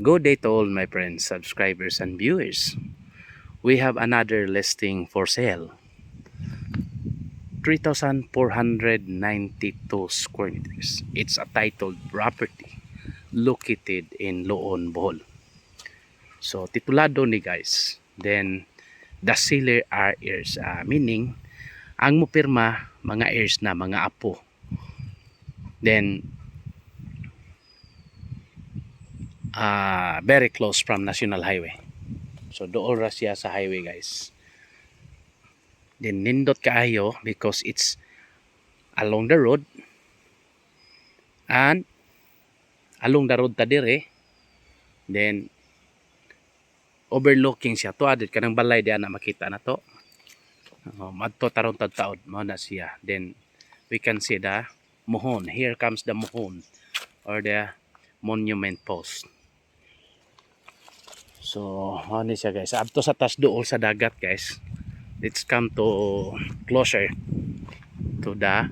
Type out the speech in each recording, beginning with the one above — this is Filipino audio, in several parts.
Good day to all my friends, subscribers, and viewers. We have another listing for sale. 3,492 square meters. It's a titled property located in Loon, Bohol. So, titulado ni guys. Then, the seller are heirs. Meaning, ang mupirma, mga heirs na, mga apo. Then, very close from National Highway. So, doon ra siya sa highway guys. Then nindot kaayo because it's along the road, and along the road ta dire, then overlooking siya to adit kanang balay diyan na makita na to. Madto taron taud mao na siya. Then we can see the mohon. Here comes the mohon or the monument post. So mao ni siya guys. Adto sa tas duol sa dagat guys. Let's come to closer to the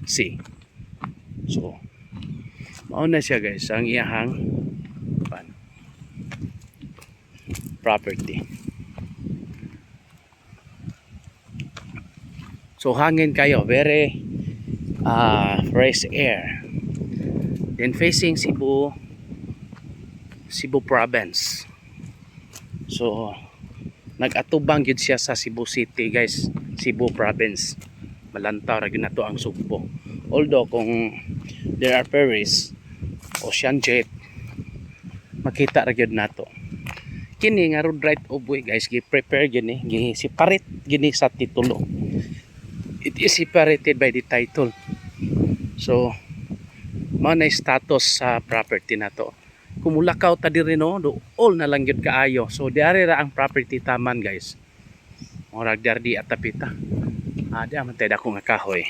sea. So mao na siya guys ang iyahang property. So hangin kayo, very fresh air. Then facing Cebu province. So nag-atubang gyud siya sa Cebu City guys, Cebu province. Malantaw ra gyud nato ang Sugbo. Although kung there are ferries, ocean jet, makita ra gyud nato. Kini nga road right of way guys, gi-prepare gini, gi-separate gini sa titulo. It is separated by the title. So mao na status sa property nato. Kumulakaw ta diri no, all na lang gyud kaayo. So diari ra ang property taman guys. Murag di atapita. Di man tay dako nga kahoy.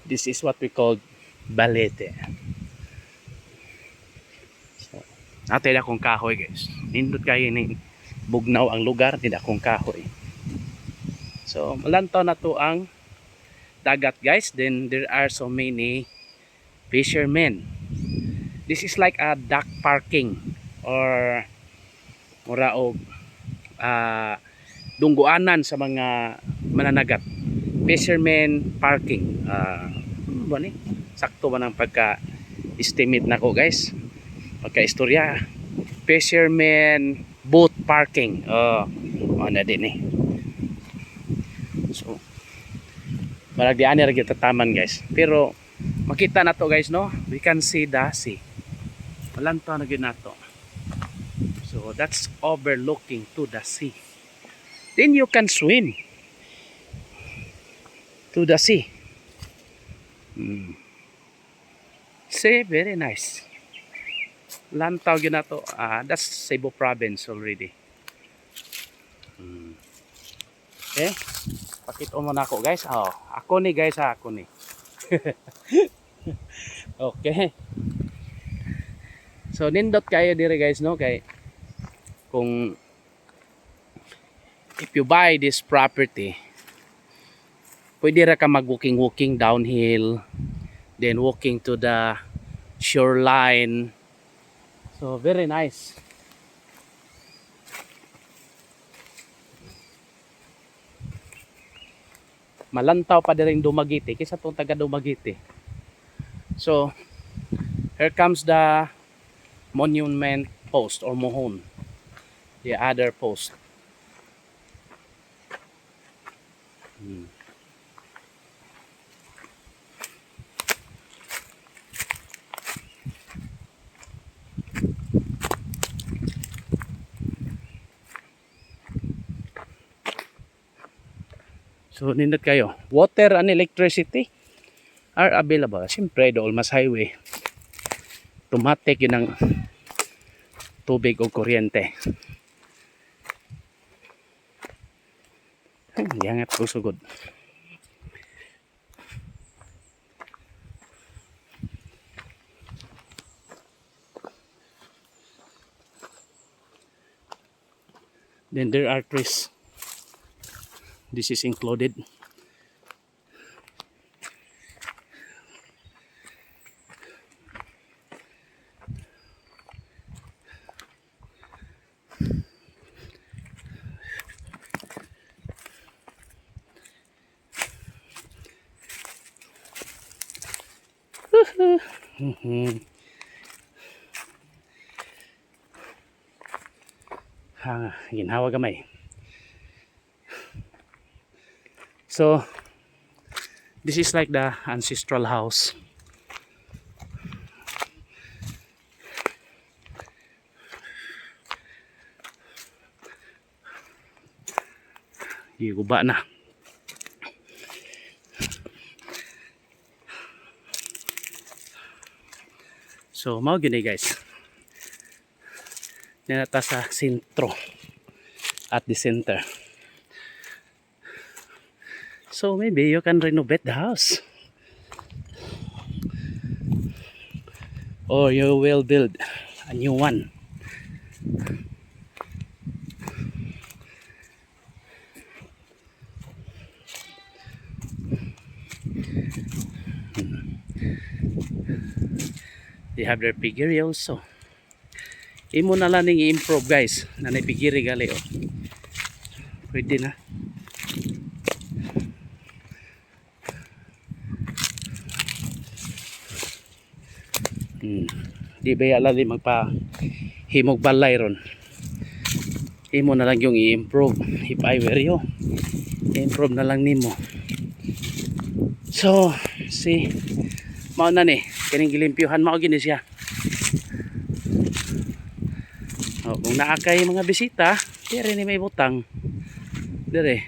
This is what we call balete. So natay dakong kahoy guys. Nindot kayo ning bugnaw ang lugar, di dakong kahoy. So malantaw na to ang dagat guys. Then there are so many fishermen. This is like a dock parking or mura og dungguanan sa mga mananagat. Fishermen parking. Ano ni? Sakto ba ng pagka-estimate nako guys? Pagka-istorya. Fishermen boat parking. Ano din eh. So marag di ani ra gyud tataman guys. Pero makita na to guys no. We can see the sea. Malantaw na gyud nato. So that's overlooking to the sea. Then you can swim to the sea. See, very nice. Lantaw gyud nato. That's Cebu province already. Okay. Pakita mo na ako guys. Ako ni guys ako ni. Okay. So nindot kayo dire guys no kay kung if you buy this property, pwede ra ka mag-walking downhill, then walking to the shoreline. So very nice. Malantaw pa din Dumaguete kaysa tong taga Dumaguete. So here comes the monument post or mohon, the other post. So nindot kayo, water and electricity are available. Siyempre dool mas highway, automatic yun ang tubig o kuryente. Yangat ko sugod. Then there are trees. This is included. Ginhawa gamay. So this is like the ancestral house. Guba na. So mao gini guys. Nata sa sentro, at the center. So maybe you can renovate the house, or you will build a new one. They have their piggery also. Imo na lang ning i-improve guys, na piggery gali oh. Pwede na. Di ba yala di magpa himog balay ron. Imo na lang yung i-improve. If I were you, i-improve na lang nimo. So see, mao na ni kining gilimpyuhan mao gini siya. O, kung naakay mga bisita, dire ni may butang dire.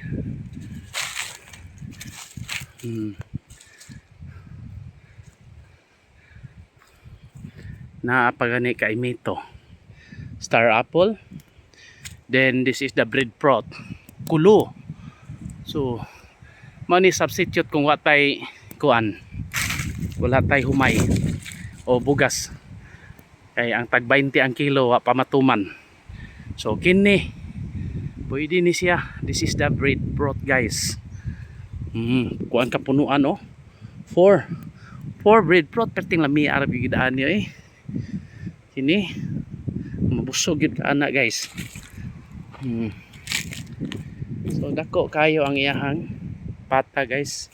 Naapagani kay mito star apple. Then this is the breadfruit kulo. So money substitute kung watay kuan, wala tay humay o bugas, kay ang tag 20 ang kilo wa pamatuman. So kini pwede ni siya. This is the breadfruit guys. Kuan ka punuan oh. 4 breadfruit perting lami arab yung gidaan niyo eh. Kini mabusog yun ka anak guys. So dako kayo ang iyahang pata guys.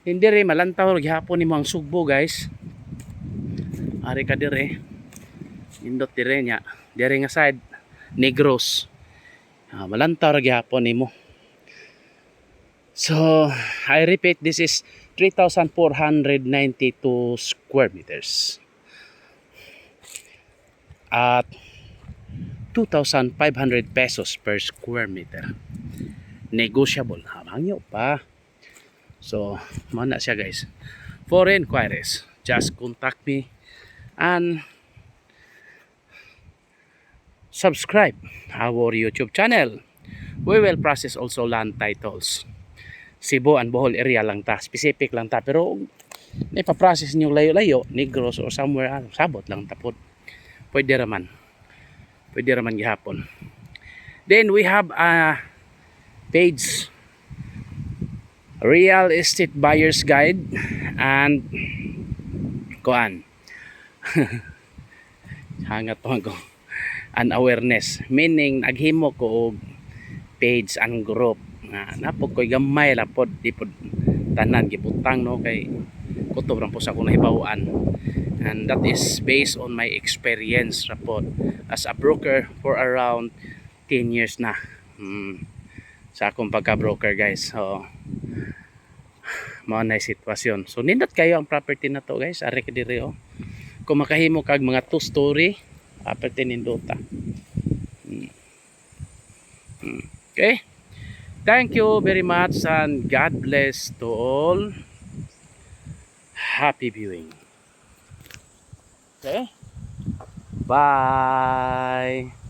Hindi rin malantaw gihapon ni mga sugbo guys. Ari ka dire indot dire nya dire nga side Negros. Malantaw gihapon nimo. So I repeat, this is 3,492 square meters at 2,500 pesos per square meter. Negotiable. Hamangyo pa. So, mana siya guys. For inquiries, just contact me and subscribe our YouTube channel. We will process also land titles. Cebu and Bohol area lang ta. Specific lang ta. Pero, ipaprocess nyo layo-layo, Negros or somewhere, sabot lang tapod. Pwede raman. Pwede raman gihapon. Then, we have a page, Real Estate Buyer's Guide and kuan hangat ko an awareness, meaning naghimo ko og page and group nga napog koy gamay lapod di pod tanan gibutang no, kay kutob ra po sa akong nahibaw-an, and that is based on my experience rapod as a broker for around 10 years na. Sa akong pagka-broker guys. So mao na sitwasyon. So nindot kayo ang property na to guys. Ari ka diri oh. Kung makahimo kag mga 2 story, property nindota. Okay? Thank you very much and God bless to all. Happy viewing. Okay? Bye.